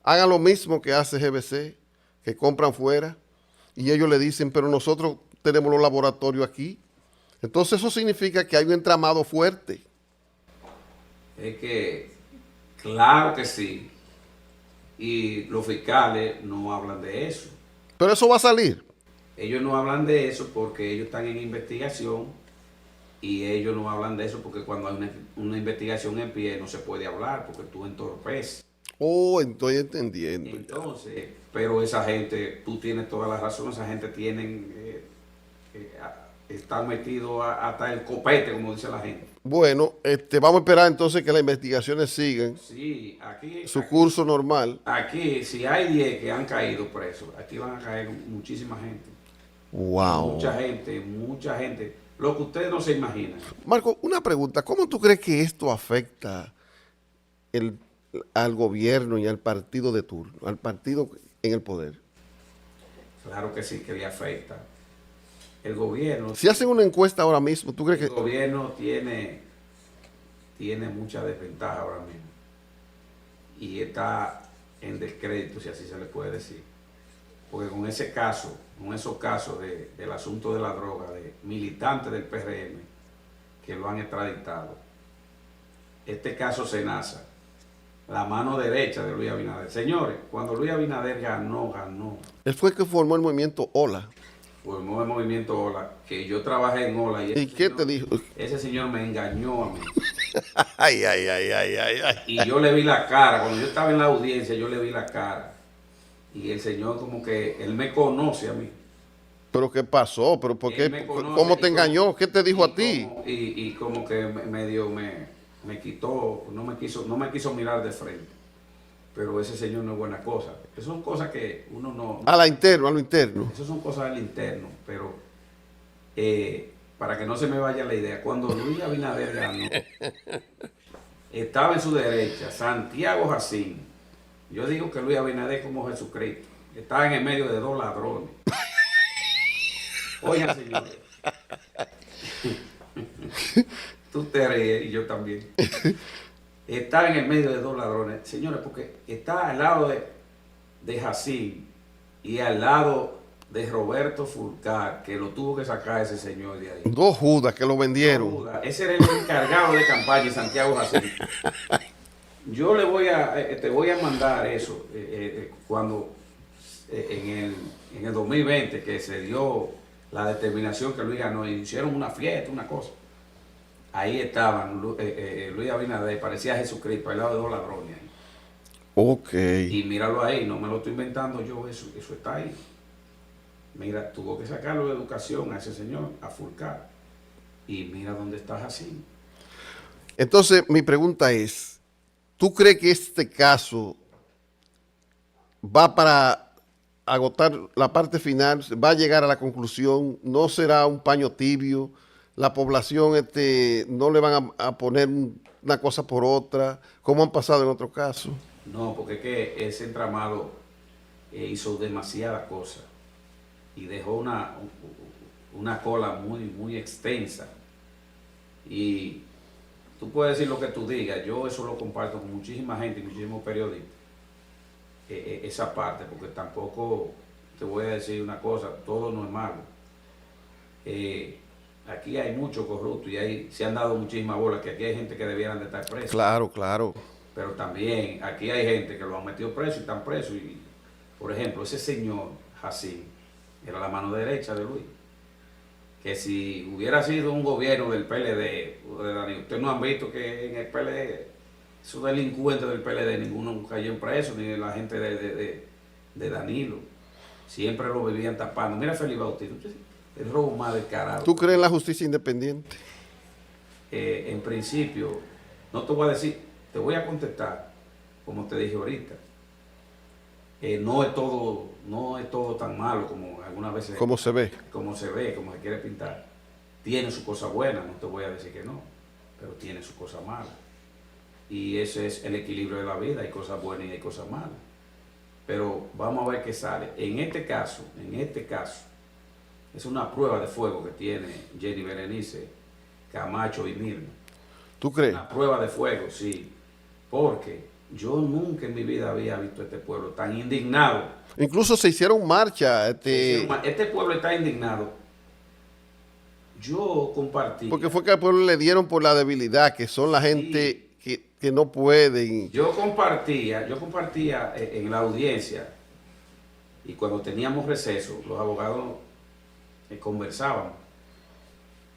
hagan lo mismo que hace GBC, que compran fuera, y ellos le dicen, pero nosotros tenemos los laboratorios aquí. Entonces eso significa que hay un entramado fuerte. Es que, claro que sí, y los fiscales no hablan de eso. Pero eso va a salir. Ellos no hablan de eso porque ellos están en investigación y ellos no hablan de eso porque cuando hay una investigación en pie no se puede hablar porque tú entorpeces. Oh, estoy entendiendo. Entonces, pero esa gente, tú tienes toda la razón, esa gente tienen, están metidos hasta el copete, como dice la gente. Bueno, vamos a esperar entonces que las investigaciones sigan Sí, aquí, su curso normal. Aquí, si hay 10 que han caído presos, aquí van a caer muchísima gente. Wow. Mucha gente. Lo que ustedes no se imaginan. Marco, una pregunta. ¿Cómo tú crees que esto afecta el, al gobierno y al partido de turno, al partido en el poder? Claro que sí, que le afecta. El gobierno, Si hacen una encuesta ahora mismo, ¿tú crees el que...? gobierno tiene mucha desventaja ahora mismo y está en descrédito, si así se le puede decir. Porque con ese caso, con esos casos del asunto de la droga, de militantes del PRM que lo han extraditado, este caso Senasa, la mano derecha de Luis Abinader. Señores, cuando Luis Abinader ganó, Él fue el que formó el movimiento Ola. formó el movimiento Ola, que yo trabajé en Ola y ¿Y qué te dijo? ese señor me engañó a mí. Ay, ay, ay, ay, ay, ay. Y yo le vi la cara, cuando yo estaba en la audiencia, yo le vi la cara. Y el señor como que, él me conoce a mí. ¿Pero qué pasó? ¿Pero por Él qué? me conoce ¿Cómo te y como- engañó? ¿Qué te dijo y a ti? y como que me quitó, no me quiso mirar de frente. Pero ese señor no es buena cosa. Esas son cosas que uno no... A la interno, a lo interno. Esas son cosas del interno, pero para que no se me vaya la idea, cuando Luis Abinader ganó, estaba en su derecha Santiago Jacín. Yo digo que Luis Abinader es como Jesucristo, estaba en el medio de dos ladrones. Oigan, señores, tú te ríes y yo también. Está en el medio de dos ladrones, señores, porque está al lado de Jacín y al lado de Roberto Fulcar, que lo tuvo que sacar ese señor de ahí. Dos Judas que lo vendieron. Judas, ese era el encargado de campaña en Santiago Jacín. Yo te voy a mandar eso cuando en el 2020 que se dio la determinación que Luis ganó y hicieron una fiesta, una cosa. Ahí estaban Luis Abinader, parecía Jesucristo, al lado de dos ladrones ahí. Ok. Y míralo ahí, no me lo estoy inventando yo, eso está ahí. Mira, tuvo que sacarlo de educación a ese señor, a Fulcar. Y mira dónde está Jacín. Entonces, mi pregunta es, ¿tú crees que este caso va para agotar la parte final, va a llegar a la conclusión, no será un paño tibio, la población no le van a poner una cosa por otra, como han pasado en otros casos? No, porque es que ese entramado hizo demasiadas cosas y dejó una cola muy, muy extensa. Y tú puedes decir lo que tú digas, yo eso lo comparto con muchísima gente y muchísimos periodistas, esa parte, porque tampoco te voy a decir una cosa, todo no es malo. Aquí hay mucho corrupto y se han dado muchísimas bolas, que aquí hay gente que debieran de estar presos. Claro, claro. Pero también aquí hay gente que lo han metido preso y están presos. Y, por ejemplo, ese señor Jacín era la mano derecha de Luis. Que si hubiera sido un gobierno del PLD o de Danilo, ustedes no han visto que en el PLD, esos delincuentes del PLD, ninguno cayó en preso, ni la gente de Danilo. Siempre lo vivían tapando. Mira Felipe Bautista, el robo más descarado. ¿Tú crees en la justicia independiente? En principio, no te voy a decir, te voy a contestar, como te dije ahorita. No es todo tan malo como algunas veces. ¿Cómo se ve? Como se ve, como se quiere pintar. Tiene su cosa buena, no te voy a decir que no, pero tiene su cosa mala. Y ese es el equilibrio de la vida, hay cosas buenas y hay cosas malas. Pero vamos a ver qué sale. En este caso, es una prueba de fuego que tiene Jenny Berenice, Camacho y Mirna. ¿Tú crees? Una prueba de fuego, sí. Porque yo nunca en mi vida había visto este pueblo tan indignado. Incluso se hicieron marchas. Este pueblo está indignado. Yo compartí. Porque fue que al pueblo le dieron por la debilidad, que son la gente que no pueden. Yo compartía en la audiencia y cuando teníamos receso, los abogados conversaban.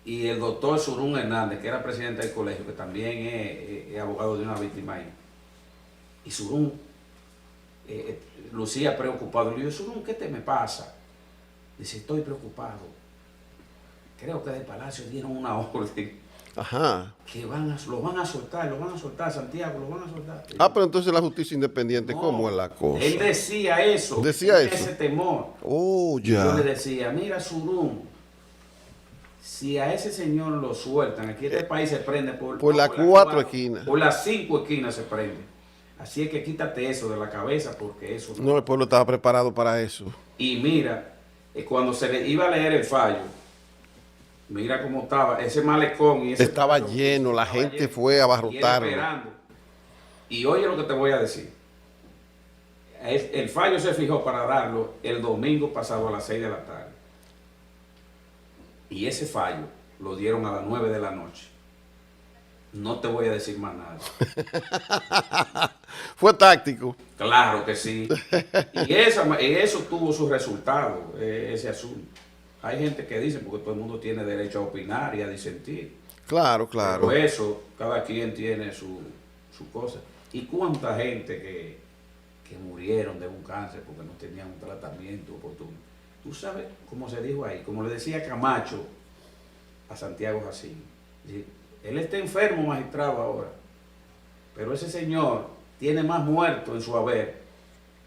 Y el doctor Surún Hernández, que era presidente del colegio, que también es abogado de una víctima ahí. Y Surún lucía preocupado. Le digo, Surún, ¿qué te me pasa? Dice, estoy preocupado. Creo que de Palacio dieron una orden. Ajá. Que lo van a soltar, Santiago, lo van a soltar. Pero entonces la justicia independiente, ¿cómo es la cosa? Él decía eso. Decía eso. Ese temor. Oh, ya. Yo le decía, mira, Surún, Si a ese señor lo sueltan, aquí este país se prende por las 4 esquinas. Por las 5 esquinas se prende. Así es que quítate eso de la cabeza porque eso no. El pueblo estaba preparado para eso. Y mira, cuando se le iba a leer el fallo, mira cómo estaba ese malecón y ese estaba lleno, la gente fue a abarrotarlo. Y oye lo que te voy a decir. El fallo se fijó para darlo el domingo pasado a las 6 de la tarde. Y ese fallo lo dieron a las 9 de la noche. No te voy a decir más nada. Fue táctico. Claro que sí. Y eso tuvo su resultado, ese asunto. Hay gente que dice, porque todo el mundo tiene derecho a opinar y a disentir. Claro, claro. Pero eso, cada quien tiene su cosa. ¿Y cuánta gente que murieron de un cáncer porque no tenían un tratamiento oportuno? Tú sabes cómo se dijo ahí, como le decía Camacho a Santiago Jacinto. Él está enfermo, magistrado, ahora, pero ese señor tiene más muertos en su haber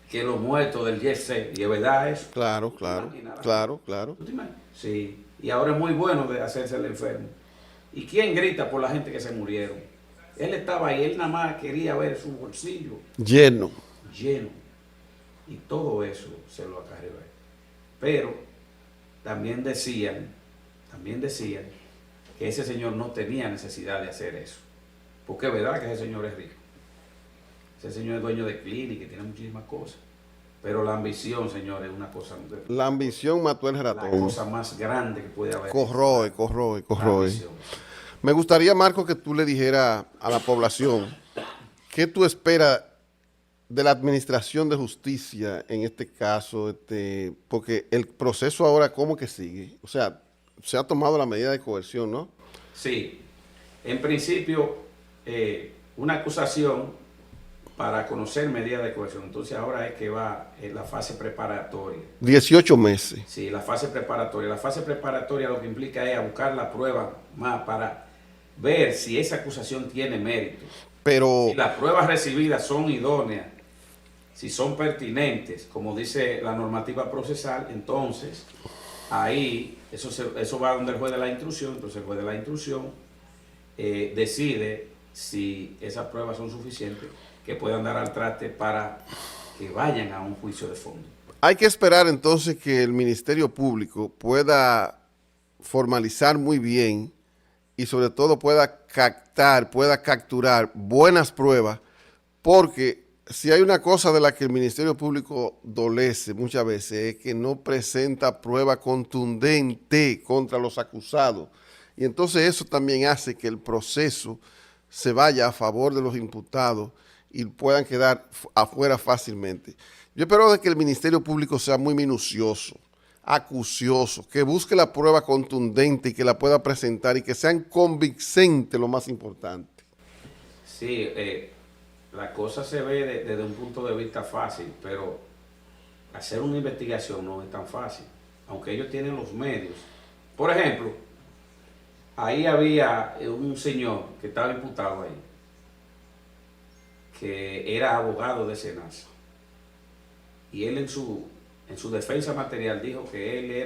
que los muertos del YC, y es verdad eso. Claro. ¿Tú te imaginas? Sí, y ahora es muy bueno de hacerse el enfermo. ¿Y quién grita por la gente que se murieron? Él estaba ahí, él nada más quería ver su bolsillo lleno. Y todo eso se lo acarreó él. Pero también decían que ese señor no tenía necesidad de hacer eso. Porque es verdad que ese señor es rico. Ese señor es dueño de clínica y tiene muchísimas cosas. Pero la ambición, señor, es una cosa... La ambición mató el ratón. La cosa más grande que puede haber. Corroe. Me gustaría, Marco, que tú le dijeras a la población qué tú esperas de la administración de justicia en este caso, porque el proceso ahora, ¿cómo que sigue? O sea, se ha tomado la medida de coerción, ¿no? Sí. En principio, una acusación para conocer medidas de coerción. Entonces ahora es que va en la fase preparatoria. 18 meses. Sí, la fase preparatoria. La fase preparatoria lo que implica es buscar la prueba más para ver si esa acusación tiene mérito. Pero si las pruebas recibidas son idóneas, si son pertinentes, como dice la normativa procesal, entonces ahí eso va donde el juez de la instrucción. Entonces el juez de la instrucción decide si esas pruebas son suficientes que puedan dar al traste para que vayan a un juicio de fondo. Hay que esperar entonces que el Ministerio Público pueda formalizar muy bien y sobre todo pueda capturar buenas pruebas, porque si hay una cosa de la que el Ministerio Público dolece muchas veces es que no presenta prueba contundente contra los acusados. Y entonces eso también hace que el proceso se vaya a favor de los imputados y puedan quedar afuera fácilmente. Yo espero de que el Ministerio Público sea muy minucioso, acucioso, que busque la prueba contundente y que la pueda presentar y que sean convincentes, lo más importante. Sí, la cosa se ve desde un punto de vista fácil, pero hacer una investigación no es tan fácil, aunque ellos tienen los medios. Por ejemplo, ahí había un señor que estaba imputado ahí, que era abogado de SENASA, y él en su defensa material dijo que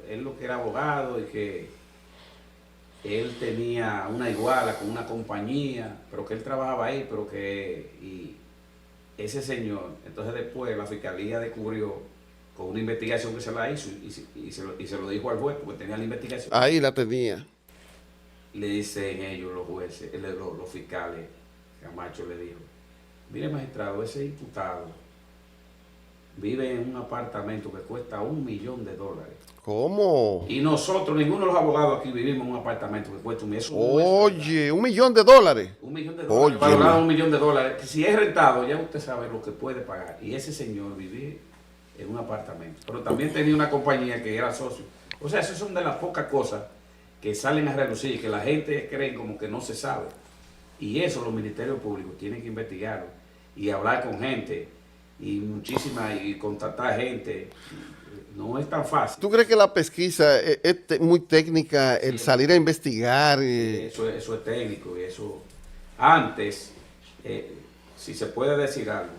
él lo que era abogado y que él tenía una iguala con una compañía, pero que él trabajaba ahí, pero que y ese señor, entonces después la fiscalía descubrió con una investigación que se la hizo y se lo dijo al juez porque tenía la investigación. Ahí la tenía. Le dicen ellos, los jueces, los fiscales, Camacho le dijo: mire, magistrado, ese imputado vive en un apartamento que cuesta $1 millón. ¿Cómo? Y nosotros, ninguno de los abogados aquí vivimos en un apartamento que cuesta $1 millón. Oye, $1 millón. $1 millón, valorado $1 millón. Si es rentado, ya usted sabe lo que puede pagar. Y ese señor vivía en un apartamento. Pero también tenía una compañía que era socio. O sea, esas son de las pocas cosas que salen a relucir, que la gente cree como que no se sabe. Y eso los ministerios públicos tienen que investigarlo y hablar con gente y contactar gente. No es tan fácil. ¿Tú crees que la pesquisa es muy técnica, el salir a investigar? Eso es técnico y eso... Antes, si se puede decir algo,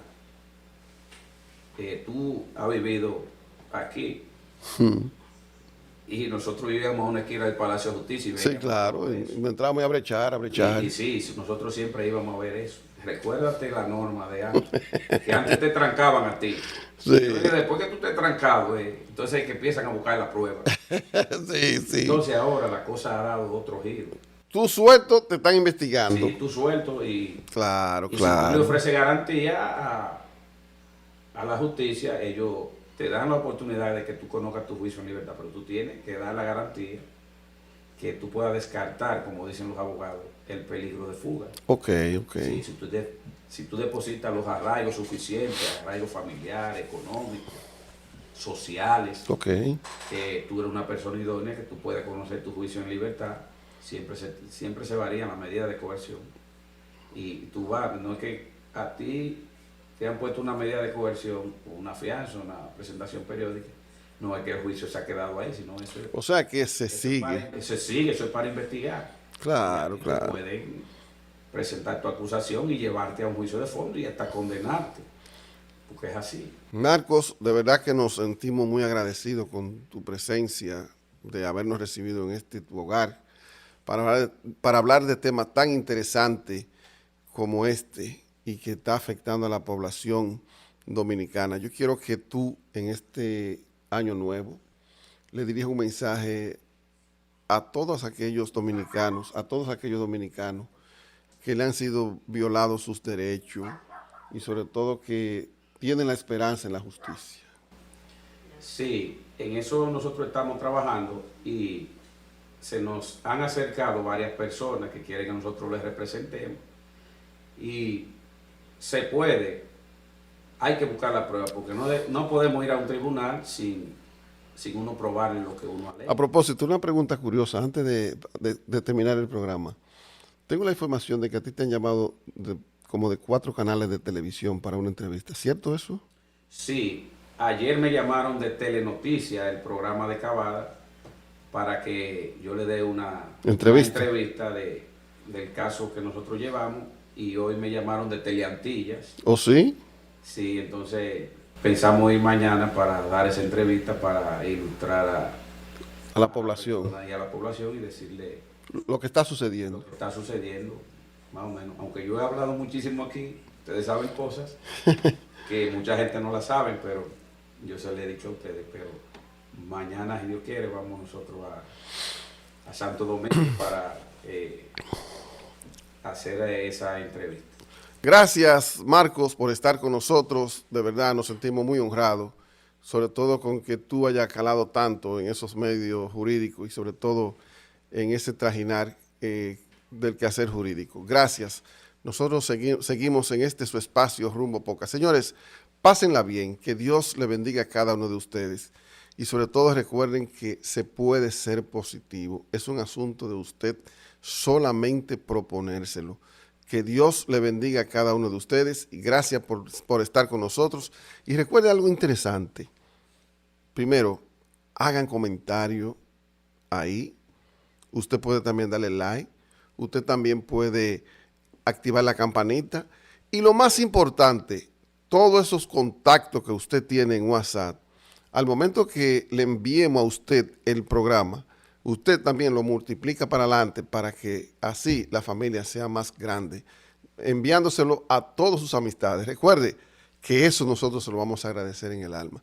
tú has vivido aquí y nosotros vivíamos a una esquina del Palacio de Justicia. Y Sí, claro, entramos a brechar, a brechar. Y sí, nosotros siempre íbamos a ver eso. Recuérdate la norma de antes, que antes te trancaban a ti. Sí. Entonces, después que tú te trancado, entonces es que empiezan a buscar la prueba. Sí, sí. Entonces ahora la cosa ha dado otro giro. Tú suelto, te están investigando. Sí, tú suelto Claro, y claro. si tú le ofreces garantía a la justicia, ellos te dan la oportunidad de que tú conozcas tu juicio en libertad, pero tú tienes que dar la garantía que tú puedas descartar, como dicen los abogados, el peligro de fuga. Ok. Sí, si tú depositas los arraigos suficientes, arraigos familiares, económicos, sociales, Ok. que tú eres una persona idónea, que tú puedes conocer tu juicio en libertad, siempre se varían las medidas de coerción. Y tú vas, no es que a ti te han puesto una medida de coerción, una fianza, una presentación periódica, no es que el juicio se ha quedado ahí, sino eso. O sea que se sigue. Se sigue, eso es para investigar. Claro, Y claro. pueden presentar tu acusación y llevarte a un juicio de fondo y hasta condenarte, porque es así. Marcos, de verdad que nos sentimos muy agradecidos con tu presencia, de habernos recibido en tu hogar, para hablar de temas tan interesantes como este y que está afectando a la población dominicana. Yo quiero que tú en este año nuevo le dirijas un mensaje a todos aquellos dominicanos, que le han sido violados sus derechos y sobre todo que tienen la esperanza en la justicia. Sí, en eso nosotros estamos trabajando y se nos han acercado varias personas que quieren que nosotros les representemos y se puede, hay que buscar la prueba porque no podemos ir a un tribunal sin uno probar lo que uno alega. A propósito, una pregunta curiosa antes de terminar el programa. Tengo la información de que a ti te han llamado como de 4 canales de televisión para una entrevista. ¿Cierto eso? Sí, ayer me llamaron de Telenoticias, el programa de Cavada, para que yo le dé una entrevista del caso que nosotros llevamos, y hoy me llamaron de Teleantillas. ¿Oh, sí? Sí, entonces pensamos ir mañana para dar esa entrevista para ilustrar a la población. Y a la población y decirle lo que está sucediendo. Lo que está sucediendo, más o menos. Aunque yo he hablado muchísimo aquí, ustedes saben cosas que mucha gente no la sabe, pero yo se lo he dicho a ustedes. Pero mañana, si Dios quiere, vamos nosotros a Santo Domingo para hacer esa entrevista. Gracias, Marcos, por estar con nosotros. De verdad, nos sentimos muy honrados, sobre todo con que tú hayas calado tanto en esos medios jurídicos y sobre todo en ese trajinar del quehacer jurídico. Gracias. Nosotros seguimos en su espacio Rumbo Podcast. Señores, pásenla bien, que Dios le bendiga a cada uno de ustedes y sobre todo recuerden que se puede ser positivo. Es un asunto de usted solamente proponérselo. Que Dios le bendiga a cada uno de ustedes y gracias por estar con nosotros. Y recuerde algo interesante. Primero, hagan comentario ahí. Usted puede también darle like. Usted también puede activar la campanita. Y lo más importante, todos esos contactos que usted tiene en WhatsApp, al momento que le enviemos a usted el programa, usted también lo multiplica para adelante para que así la familia sea más grande, enviándoselo a todas sus amistades. Recuerde que eso nosotros se lo vamos a agradecer en el alma.